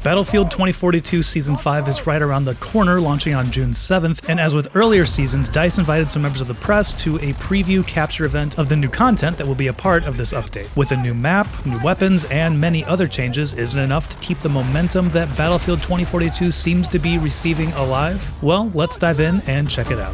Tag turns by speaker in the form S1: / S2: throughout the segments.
S1: Battlefield 2042 Season 5 is right around the corner, launching on June 7th, and as with earlier seasons, DICE invited some members of the press to a preview capture event of the new content that will be a part of this update. With a new map, new weapons, and many other changes, isn't enough to keep the momentum that Battlefield 2042 seems to be receiving alive? Well, let's dive in and check it out.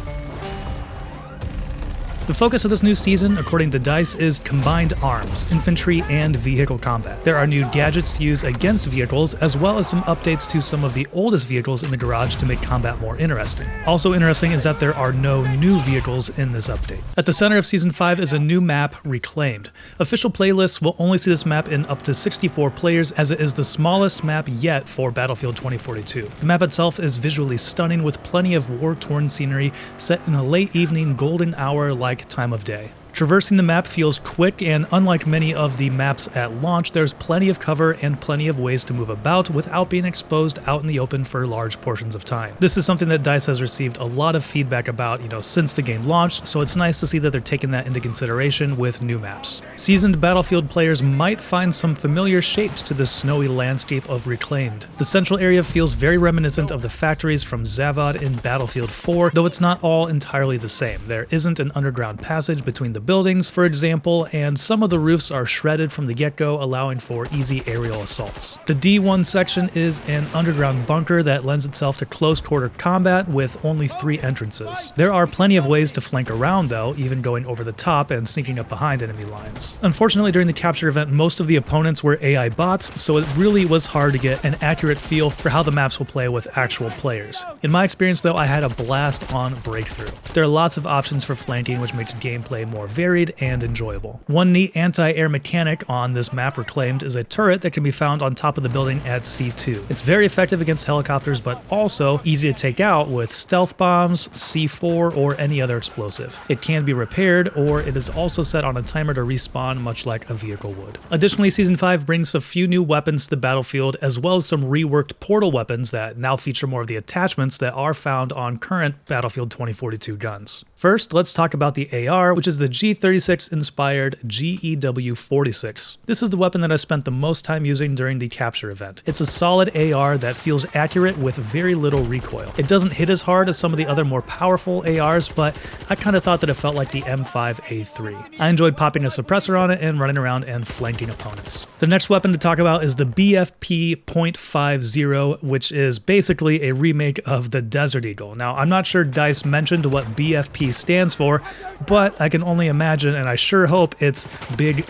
S1: The focus of this new season, according to DICE, is combined arms, infantry, and vehicle combat. There are new gadgets to use against vehicles, as well as some updates to some of the oldest vehicles in the garage to make combat more interesting. Also interesting is that there are no new vehicles in this update. At the center of Season 5 is a new map, Reclaimed. Official playlists will only see this map in up to 64 players, as it is the smallest map yet for Battlefield 2042. The map itself is visually stunning, with plenty of war-torn scenery set in a late evening golden hour like time of day. Traversing the map feels quick, and unlike many of the maps at launch, there's plenty of cover and plenty of ways to move about without being exposed out in the open for large portions of time. This is something that DICE has received a lot of feedback about, since the game launched, so it's nice to see that they're taking that into consideration with new maps. Seasoned Battlefield players might find some familiar shapes to the snowy landscape of Reclaimed. The central area feels very reminiscent of the factories from Zavad in Battlefield 4, though it's not all entirely the same. There isn't an underground passage between the buildings, for example, and some of the roofs are shredded from the get-go, allowing for easy aerial assaults. The D1 section is an underground bunker that lends itself to close-quarter combat with only 3 entrances. There are plenty of ways to flank around, though, even going over the top and sneaking up behind enemy lines. Unfortunately, during the capture event, most of the opponents were AI bots, so it really was hard to get an accurate feel for how the maps will play with actual players. In my experience, though, I had a blast on Breakthrough. There are lots of options for flanking, which makes gameplay more varied and enjoyable. One neat anti-air mechanic on this map, Reclaimed, is a turret that can be found on top of the building at C2. It's very effective against helicopters, but also easy to take out with stealth bombs, C4, or any other explosive. It can be repaired, or it is also set on a timer to respawn, much like a vehicle would. Additionally, Season 5 brings a few new weapons to the battlefield, as well as some reworked portal weapons that now feature more of the attachments that are found on current Battlefield 2042 guns. First, let's talk about the AR, which is the G36 inspired GEW46. This is the weapon that I spent the most time using during the capture event. It's a solid AR that feels accurate with very little recoil. It doesn't hit as hard as some of the other more powerful ARs, but I kind of thought that it felt like the M5A3. I enjoyed popping a suppressor on it and running around and flanking opponents. The next weapon to talk about is the BFP.50, which is basically a remake of the Desert Eagle. Now, I'm not sure DICE mentioned what BFP stands for, but I can only imagine, and I sure hope it's big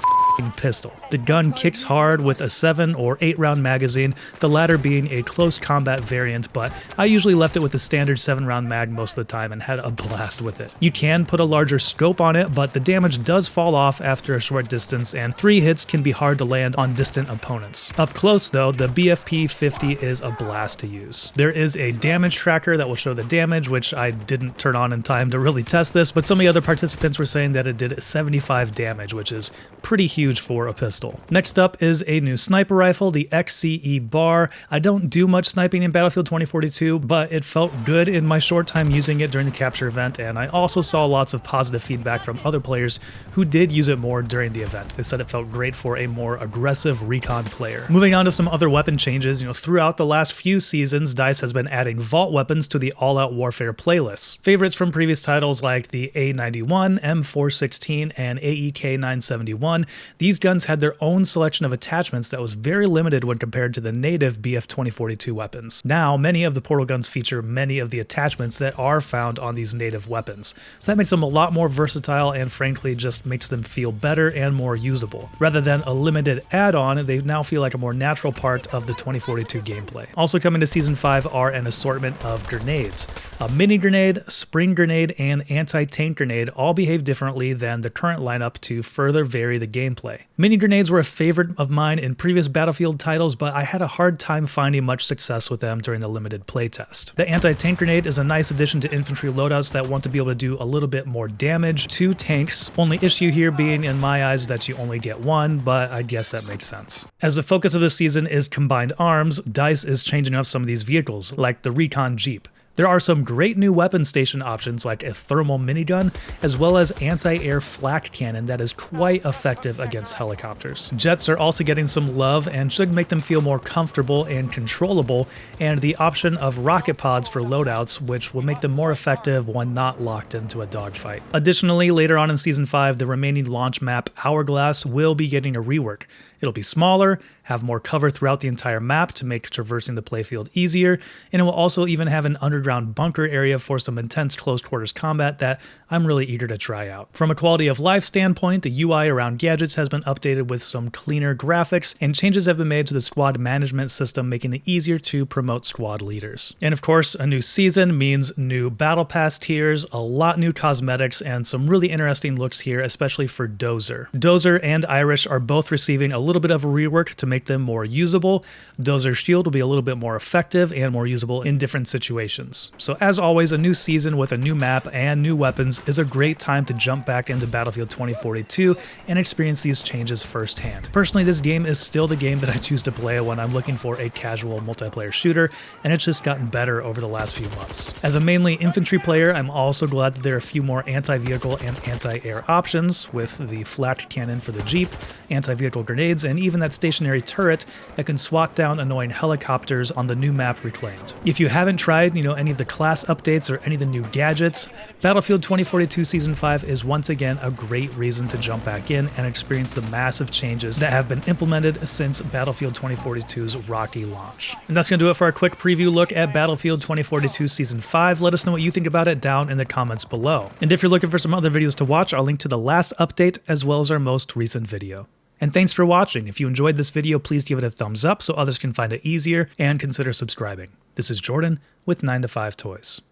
S1: pistol. The gun kicks hard with a 7 or 8 round magazine, the latter being a close combat variant, but I usually left it with the standard 7 round mag most of the time and had a blast with it. You can put a larger scope on it, but the damage does fall off after a short distance, and 3 hits can be hard to land on distant opponents. Up close though, the BFP-50 is a blast to use. There is a damage tracker that will show the damage, which I didn't turn on in time to really test this, but some of the other participants were saying that it did 75 damage, which is pretty huge for a pistol. Next up is a new sniper rifle, the XCE Bar. I don't do much sniping in Battlefield 2042, but it felt good in my short time using it during the capture event, and I also saw lots of positive feedback from other players who did use it more during the event. They said it felt great for a more aggressive recon player. Moving on to some other weapon changes, throughout the last few seasons, DICE has been adding vault weapons to the all-out warfare playlists. Favorites from previous titles like the A91, M416, and AEK 971, these guns had their own selection of attachments that was very limited when compared to the native BF 2042 weapons. Now, many of the portal guns feature many of the attachments that are found on these native weapons, so that makes them a lot more versatile and frankly just makes them feel better and more usable. Rather than a limited add-on, they now feel like a more natural part of the 2042 gameplay. Also coming to Season 5 are an assortment of grenades. A mini grenade, spring grenade, and anti-tank grenade all behave differently than the current lineup to further vary the gameplay. Mini grenades were a favorite of mine in previous Battlefield titles, but I had a hard time finding much success with them during the limited playtest. The anti-tank grenade is a nice addition to infantry loadouts that want to be able to do a little bit more damage to tanks. Only issue here being, in my eyes, that you only get one, but I guess that makes sense. As the focus of this season is combined arms, DICE is changing up some of these vehicles, like the Recon Jeep. There are some great new weapon station options like a thermal minigun, as well as anti-air flak cannon that is quite effective against helicopters. Jets are also getting some love and should make them feel more comfortable and controllable, and the option of rocket pods for loadouts, which will make them more effective when not locked into a dogfight. Additionally, later on in Season 5, the remaining launch map, Hourglass, will be getting a rework. It'll be smaller, have more cover throughout the entire map to make traversing the playfield easier, and it will also even have an underground bunker area for some intense close quarters combat that I'm really eager to try out. From a quality of life standpoint, the UI around gadgets has been updated with some cleaner graphics, and changes have been made to the squad management system, making it easier to promote squad leaders. And of course, a new season means new battle pass tiers, a lot new cosmetics, and some really interesting looks here, especially for Dozer. Dozer and Irish are both receiving a little bit of a rework to make them more usable. Dozer's shield will be a little bit more effective and more usable in different situations. So as always, a new season with a new map and new weapons is a great time to jump back into Battlefield 2042 and experience these changes firsthand. Personally, this game is still the game that I choose to play when I'm looking for a casual multiplayer shooter, and it's just gotten better over the last few months. As a mainly infantry player, I'm also glad that there are a few more anti-vehicle and anti-air options, with the flak cannon for the Jeep, anti-vehicle grenades, and even that stationary turret that can swat down annoying helicopters on the new map Reclaimed. If you haven't tried, any of the class updates or any of the new gadgets, Battlefield 2042 Season 5 is once again a great reason to jump back in and experience the massive changes that have been implemented since Battlefield 2042's rocky launch. And that's going to do it for our quick preview look at Battlefield 2042 Season 5. Let us know what you think about it down in the comments below. And if you're looking for some other videos to watch, I'll link to the last update as well as our most recent video. And thanks for watching. If you enjoyed this video, please give it a thumbs up so others can find it easier, and consider subscribing. This is Jordan with 9to5 Toys.